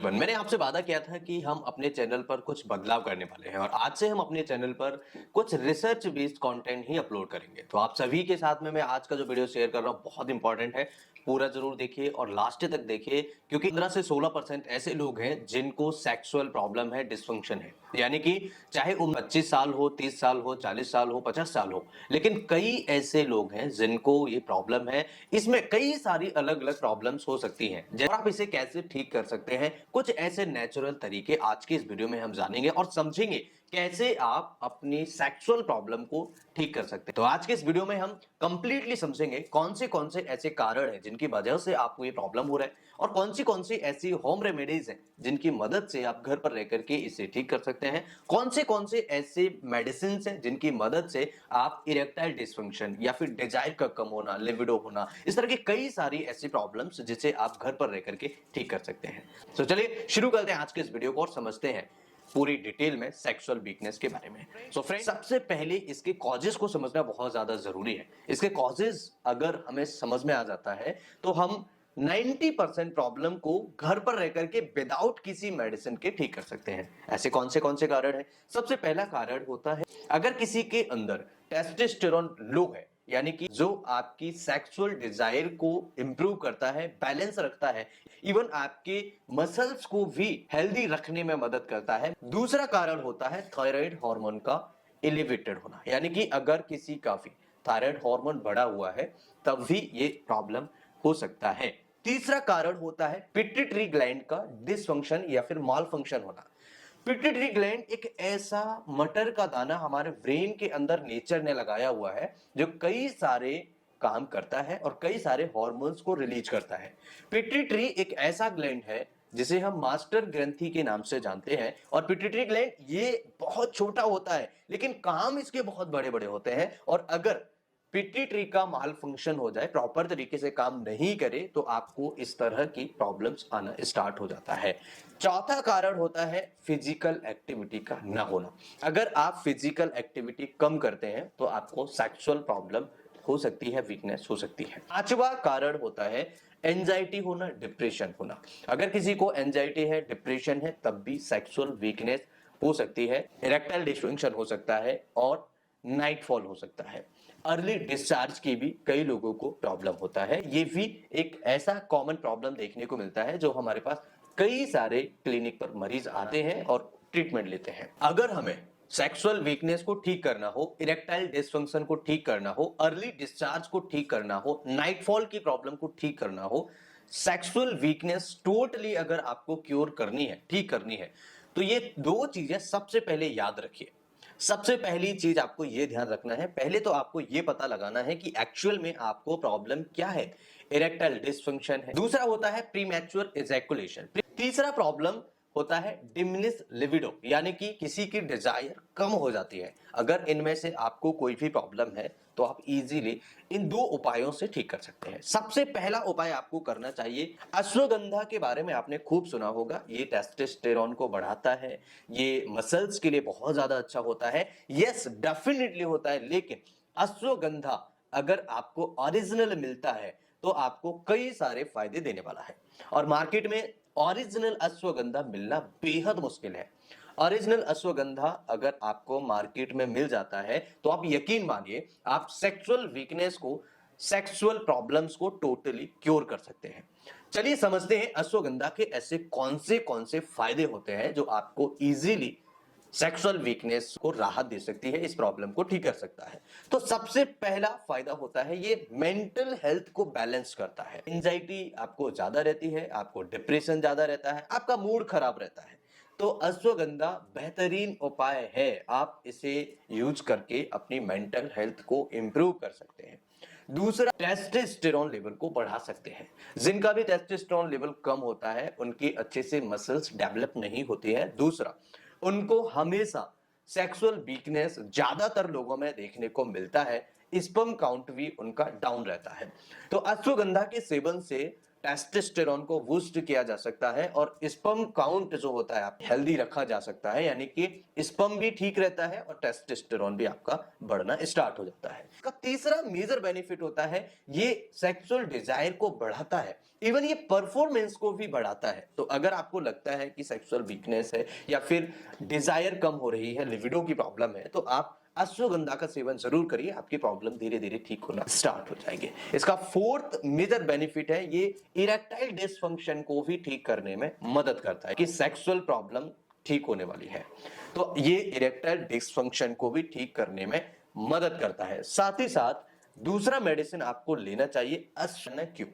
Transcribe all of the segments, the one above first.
मैंने आपसे वादा किया था कि हम अपने चैनल पर कुछ बदलाव करने वाले हैं और आज से हम अपने चैनल पर कुछ रिसर्च बेस्ड कंटेंट ही अपलोड करेंगे। तो आप सभी के साथ में मैं आज का जो वीडियो शेयर कर रहा हूँ बहुत इंपॉर्टेंट है। पूरा जरूर देखिए और लास्ट तक देखिए, क्योंकि 15 से 16% ऐसे लोग हैं जिनको सेक्सुअल प्रॉब्लम है, डिस्फंक्शन है। यानी कि चाहे उम्र 25 साल हो, 30 साल हो, 40 साल हो, 50 साल हो, लेकिन कई ऐसे लोग हैं जिनको ये प्रॉब्लम है। इसमें कई सारी अलग अलग प्रॉब्लम्स हो सकती हैं और आप इसे कैसे ठीक कर सकते हैं, कुछ ऐसे नेचुरल तरीके आज के इस वीडियो में हम जानेंगे और समझेंगे कैसे आप अपनी सेक्सुअल प्रॉब्लम को ठीक कर सकते हैं। तो आज के इस वीडियो में हम कंप्लीटली समझेंगे कौन से ऐसे कारण हैं जिनकी वजह से आपको ये प्रॉब्लम हो रहा है और कौन सी ऐसी होम रेमेडीज हैं जिनकी मदद से आप घर पर रह करके इसे ठीक कर सकते हैं। कौन से ऐसे मेडिसिन हैं जिनकी मदद से आप इरेक्टाइल डिसफंक्शन या फिर डिजायर का कम होना, लिबिडो होना, इस तरह की कई सारी ऐसी प्रॉब्लम्स जिसे आप घर पर रह करके ठीक कर सकते हैं। तो चलिए शुरू करते हैं आज के इस वीडियो को और समझते हैं पूरी डिटेल में सेक्सुअल वीकनेस के बारे में। सो फ्रेंड्स, सबसे पहले इसके कॉजेस को समझना बहुत ज्यादा जरूरी है। इसके कॉजेस अगर हमें समझ में आ जाता है तो हम 90% प्रॉब्लम को घर पर रह करके विदाउट किसी मेडिसिन के ठीक कर सकते हैं। ऐसे कौन से कारण हैं? सबसे पहला कारण होता है, अगर किसी के अंदर टेस्टोस्टेरोन लो है, यानी कि जो आपकी सेक्सुअल डिजायर को इंप्रूव करता है, बैलेंस रखता है, इवन आपके मसल्स को भी हेल्दी रखने में मदद करता है। दूसरा कारण होता है थायराइड हार्मोन का एलिवेटेड होना, यानी कि अगर किसी का भी थायराइड हार्मोन बढ़ा हुआ है तब भी ये प्रॉब्लम हो सकता है। तीसरा कारण होता है पिट्यूटरी ग्लैंड का डिसफंक्शन या फिर माल फंक्शन होना। पिट्यूटरी ग्लैंड एक ऐसा मटर का दाना हमारे ब्रेन के अंदर नेचर ने लगाया हुआ है जो कई सारे काम करता है और कई सारे हार्मोन्स को रिलीज करता है। पिट्यूटरी एक ऐसा ग्लैंड है जिसे हम मास्टर ग्रंथि के नाम से जानते हैं और पिट्यूटरी ग्लैंड ये बहुत छोटा होता है लेकिन काम इसके बहुत बड़े बड़े होते हैं। और अगर पिट्यूटरी का माल फंक्शन हो जाए, प्रॉपर तरीके से काम नहीं करे, तो आपको इस तरह की प्रॉब्लम्स आना स्टार्ट हो जाता है। चौथा कारण होता है फिजिकल एक्टिविटी का ना होना। अगर आप फिजिकल एक्टिविटी कम करते हैं तो आपको सेक्सुअल प्रॉब्लम हो सकती है, वीकनेस हो सकती है। पांचवा कारण होता है एंजाइटी होना, डिप्रेशन होना। अगर किसी को एंजाइटी है, डिप्रेशन है, तब भी सेक्सुअल वीकनेस हो सकती है, इरेक्टाइल डिसफंक्शन हो सकता है और नाइटफॉल हो सकता है। अर्ली डिस्चार्ज की भी कई लोगों को प्रॉब्लम होता है। ये भी एक ऐसा कॉमन प्रॉब्लम देखने को मिलता है जो हमारे पास कई सारे क्लिनिक पर मरीज आते हैं और ट्रीटमेंट लेते हैं। अगर हमें सेक्सुअल वीकनेस को ठीक करना हो, इरेक्टाइल डिसफंक्शन को ठीक करना हो, अर्ली डिस्चार्ज को ठीक करना हो, नाइटफॉल की प्रॉब्लम को ठीक करना हो, सेक्सुअल वीकनेस टोटली अगर आपको क्योर करनी है, ठीक करनी है, तो ये दो चीजें सबसे पहले याद रखिए। सबसे पहली चीज आपको यह ध्यान रखना है, पहले तो आपको यह पता लगाना है कि एक्चुअल में आपको प्रॉब्लम क्या है। इरेक्टाइल डिसफंक्शन है। दूसरा होता है प्रीमैच्योर इजैकुलेशन। तीसरा प्रॉब्लम होता है डिमिनिश लिबिडो, यानी कि किसी की डिजायर कम हो जाती है। अगर इनमें से आपको कोई भी प्रॉब्लम है तो आप इजीली इन दो उपायों से ठीक कर सकते हैं। सबसे पहला उपाय आपको करना चाहिए, अश्वगंधा के बारे में आपने खूब सुना होगा। ये टेस्टोस्टेरोन को बढ़ाता है, ये मसल्स के लिए बहुत ज्यादा अच्छा होता है। यस, डेफिनेटली होता है, लेकिन अश्वगंधा अगर आपको ओरिजिनल मिलता है तो आपको कई सारे फायदे देने वाला है। और मार्केट में ओरिजिनल अश्वगंधा मिलना बेहद मुश्किल है। ओरिजिनल अश्वगंधा अगर आपको मार्केट में मिल जाता है तो आप यकीन मानिए आप सेक्सुअल वीकनेस को, सेक्सुअल प्रॉब्लम्स को टोटली क्योर कर सकते हैं। चलिए समझते हैं अश्वगंधा के ऐसे कौन से फायदे होते हैं जो आपको इजीली सेक्सुअल वीकनेस को राहत दे सकती है, इस प्रॉब्लम को ठीक कर सकता है। तो सबसे पहला फायदा होता है ये मेंटल हेल्थ को बैलेंस करता है। एंजाइटी आपको ज्यादा रहती है, आपको डिप्रेशन ज्यादा रहता है, आपका मूड खराब रहता है, तो अश्वगंधा बेहतरीन उपाय है। आप इसे यूज करके अपनी मेंटल हेल्थ को इंप्रूव कर सकते हैं। दूसरा, टेस्टोस्टेरोन लेवल को बढ़ा सकते हैं। जिनका भी टेस्टोस्टेरोन लेवल कम होता है उनकी अच्छे से मसल्स डेवलप नहीं होती है। दूसरा, उनको हमेशा सेक्सुअल वीकनेस ज्यादातर लोगों में देखने को मिलता है, स्पर्म काउंट भी उनका डाउन रहता है। तो अश्वगंधा के सेवन से टेस्टोस्टेरोन को बूस्ट किया जा सकता है और स्पर्म काउंट जो होता है आप हेल्दी रखा जा सकता है, यानी कि स्पर्म भी ठीक रहता है और टेस्टोस्टेरोन भी आपका बढ़ना स्टार्ट हो जाता है। इसका तीसरा मेजर बेनिफिट होता है ये सेक्सुअल डिजायर को बढ़ाता है, इवन ये परफॉर्मेंस को भी बढ़ाता है। तो अगर आपको लगता है कि सेक्सुअल वीकनेस है या फिर डिजायर कम हो रही है, लिबिडो की प्रॉब्लम है, तो आप अश्वगंधा का सेवन जरूर करिए, आपकी प्रॉब्लम धीरे धीरे ठीक होना स्टार्ट हो जाएंगे। इसका फोर्थ मेजर बेनिफिट है ये इरेक्टाइल डिसफंक्शन को भी ठीक करने में मदद करता है कि सेक्सुअल प्रॉब्लम ठीक होने वाली है, तो ये इरेक्टाइल डिसफंक्शन को भी ठीक करने में मदद करता है। साथ ही साथ दूसरा मेडिसिन आपको लेना चाहिए अश्वगंधा क्यू।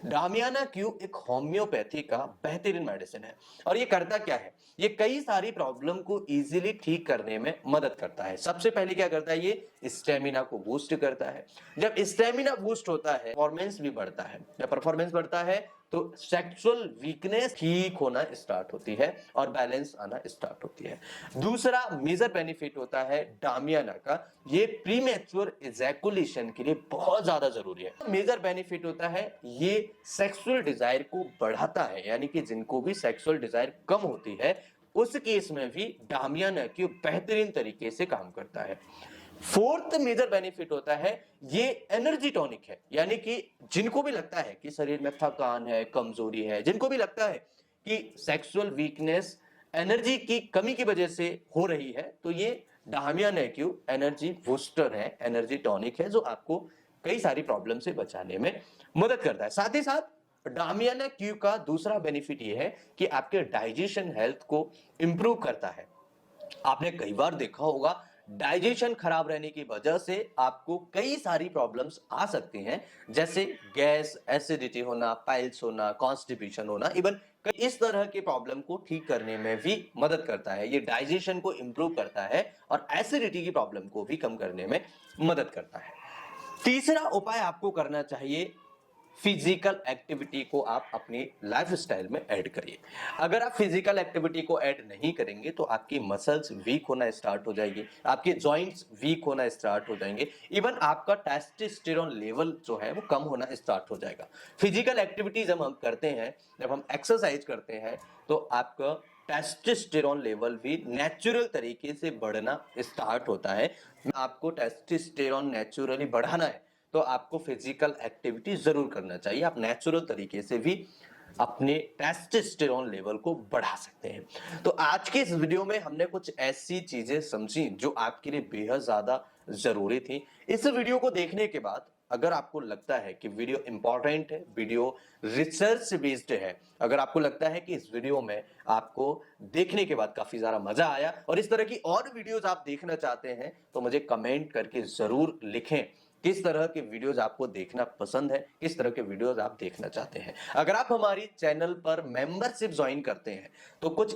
डामियाना क्यू एक होम्योपैथी का बेहतरीन मेडिसिन है और ये करता क्या है, ये कई सारी प्रॉब्लम को इजीली ठीक करने में मदद करता है। सबसे पहले क्या करता है, ये स्टेमिना को बूस्ट करता है। जब स्टेमिना बूस्ट होता है परफॉर्मेंस भी बढ़ता है, जब परफॉर्मेंस बढ़ता है तो सेक्सुअल वीकनेस ठीक होना स्टार्ट होती है और बैलेंस आना स्टार्ट होती है। दूसरा मेजर बेनिफिट होता है डामियाना का, ये प्रीमेच्योर इजैकुलेशन के लिए बहुत ज्यादा जरूरी है। मेजर बेनिफिट होता है ये सेक्सुअल डिजायर को बढ़ाता है, यानी कि जिनको भी सेक्सुअल डिजायर कम होती है उस केस में भी डामियाना क्यू बेहतरीन तरीके से काम करता है। फोर्थ मेजर बेनिफिट होता है ये एनर्जी टॉनिक है, यानी कि जिनको भी लगता है कि शरीर में थकान है, कमजोरी है, जिनको भी लगता है कि सेक्सुअल वीकनेस एनर्जी की कमी की वजह से हो रही है, तो ये डामियाना क्यू एनर्जी बूस्टर है, एनर्जी टॉनिक है, जो आपको कई सारी प्रॉब्लम से बचाने में मदद करता है। साथ ही साथ डामियाना क्यू का दूसरा बेनिफिट ये है कि आपके डाइजेशन हेल्थ को इंप्रूव करता है। आपने कई बार देखा होगा डाइजेशन खराब रहने की वजह से आपको कई सारी प्रॉब्लम्स आ सकती हैं, जैसे गैस, एसिडिटी होना, पाइल्स होना, कॉन्स्टिपेशन होना, इवन इस तरह के प्रॉब्लम को ठीक करने में भी मदद करता है। ये डाइजेशन को इंप्रूव करता है और एसिडिटी की प्रॉब्लम को भी कम करने में मदद करता है। तीसरा उपाय आपको करना चाहिए, फिजिकल एक्टिविटी को आप अपनी लाइफस्टाइल में ऐड करिए। अगर आप फिजिकल एक्टिविटी को ऐड नहीं करेंगे तो आपकी मसल्स वीक होना स्टार्ट हो जाएगी, आपके जॉइंट्स वीक होना स्टार्ट हो जाएंगे, इवन आपका टेस्टोस्टेरोन लेवल जो है वो कम होना स्टार्ट हो जाएगा। फिजिकल एक्टिविटी जब हम करते हैं, जब हम एक्सरसाइज करते हैं, तो आपका टेस्टोस्टेरोन लेवल भी नेचुरल तरीके से बढ़ना स्टार्ट होता है। आपको टेस्टोस्टेरोन नेचुरली बढ़ाना है तो आपको फिजिकल एक्टिविटी जरूर करना चाहिए। आप नेचुरल तरीके से भी अपने टेस्टोस्टेरोन लेवल को बढ़ा सकते हैं। तो आज के इस वीडियो में हमने कुछ ऐसी चीजें समझी जो आपके लिए बेहद ज्यादा जरूरी थी। इस वीडियो को देखने के बाद अगर आपको लगता है कि वीडियो इंपॉर्टेंट है, वीडियो रिसर्च बेस्ड है, अगर आपको लगता है कि इस वीडियो में आपको देखने के बाद काफी ज्यादा मजा आया और इस तरह की और वीडियोस आप देखना चाहते हैं, तो मुझे कमेंट करके जरूर लिखें किस तरह के वीडियोस आपको देखना पसंद है, किस तरह के वीडियोस आप देखना चाहते हैं। अगर आप हमारी चैनल पर मेंबरशिप ज्वाइन करते हैं तो कुछ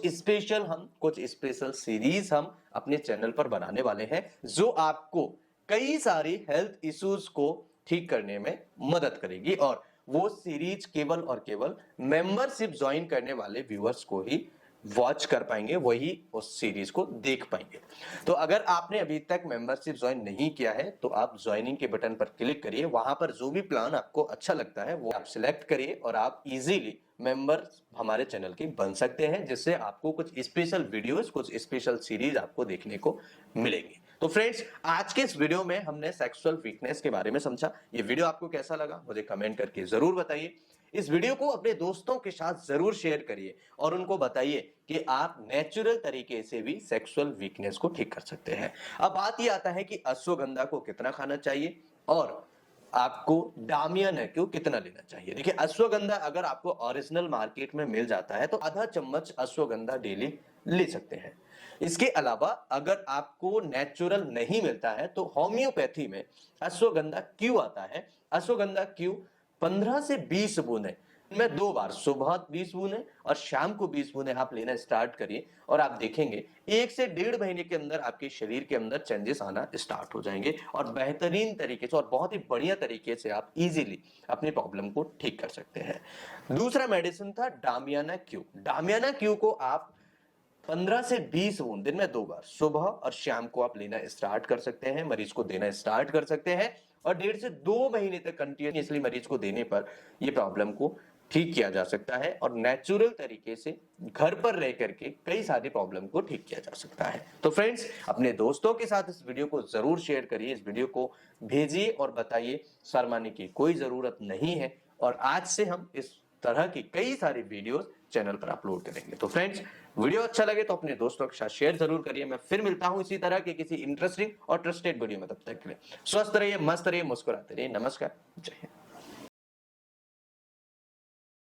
स्पेशल सीरीज हम अपने चैनल पर बनाने वाले हैं, जो आपको कई सारी हेल्थ इश्यूज को ठीक करने में मदद करेगी और वो सीरीज केवल और केवल मेंबरशिप ज्वाइन करने वाले व्यूअर्स को ही वॉच कर पाएंगे, वही उस सीरीज को देख पाएंगे। तो अगर आपने अभी तक मेंबरशिप ज्वाइन नहीं किया है तो आप ज्वाइनिंग के बटन पर क्लिक करिए, वहां पर जो भी प्लान आपको अच्छा लगता है वो आप सिलेक्ट करिए और आप इजीली मेंबर हमारे चैनल के बन सकते हैं, जिससे आपको कुछ स्पेशल वीडियोस, कुछ स्पेशल सीरीज आपको देखने को मिलेंगी। तो फ्रेंड्स, आज के इस वीडियो में हमने सेक्सुअल वीकनेस के बारे में समझा। ये वीडियो आपको कैसा लगा मुझे कमेंट करके जरूर बताइए। इस वीडियो को अपने दोस्तों के साथ जरूर शेयर करिए और उनको बताइए कि आप नेचुरल तरीके से भी सेक्सुअल वीकनेस को ठीक कर सकते हैं। अब बात ये आता है कि अश्वगंधा को कितना खाना चाहिए और आपको डामियाना क्यू कितना लेना चाहिए। देखिए, अश्वगंधा अगर आपको ओरिजिनल मार्केट में मिल जाता है तो आधा चम्मच अश्वगंधा डेली ले सकते हैं। इसके अलावा अगर आपको नेचुरल नहीं मिलता है तो होम्योपैथी में अश्वगंधा क्यू आता है। अश्वगंधा क्यू 15 से 20 बूंदें में 2 बार, सुबह 20 बूंदें और शाम को 20 बूंदें आप लेना स्टार्ट करिए और आप देखेंगे 1 से 1.5 महीने के अंदर आपके शरीर के अंदर चेंजेस आना स्टार्ट हो जाएंगे और बेहतरीन तरीके से और बहुत ही बढ़िया तरीके से आप इजीली अपनी प्रॉब्लम को ठीक कर सकते हैं। दूसरा मेडिसिन था डामियाना क्यू। डामियाना क्यू को आप 15 से 20 बूंद दिन में 2 बार, सुबह और शाम को आप लेना स्टार्ट कर सकते हैं, मरीज को देना स्टार्ट कर सकते हैं और 1.5 से 2 महीने तक कंटिन्यूअसली मरीज को देने पर ये प्रॉब्लम को ठीक किया जा सकता है और नेचुरल तरीके से घर पर रह करके कई सारी प्रॉब्लम को ठीक किया जा सकता है। तो फ्रेंड्स, अपने दोस्तों के साथ इस वीडियो को जरूर शेयर करिए, इस वीडियो को भेजिए और बताइए शर्माने की कोई जरूरत नहीं है। और आज से हम इस तरह की कई सारी वीडियोस चैनल पर अपलोड करेंगे। तो फ्रेंड्स, वीडियो अच्छा लगे तो अपने दोस्तों के साथ शेयर जरूर करिए। मैं फिर मिलता हूं इसी तरह के किसी इंटरेस्टिंग और ट्रस्टेड वीडियो में। तब तक के लिए स्वस्थ रहिए, मस्त रहिए, मुस्कुराते रहिए। नमस्कार, जय हिंद।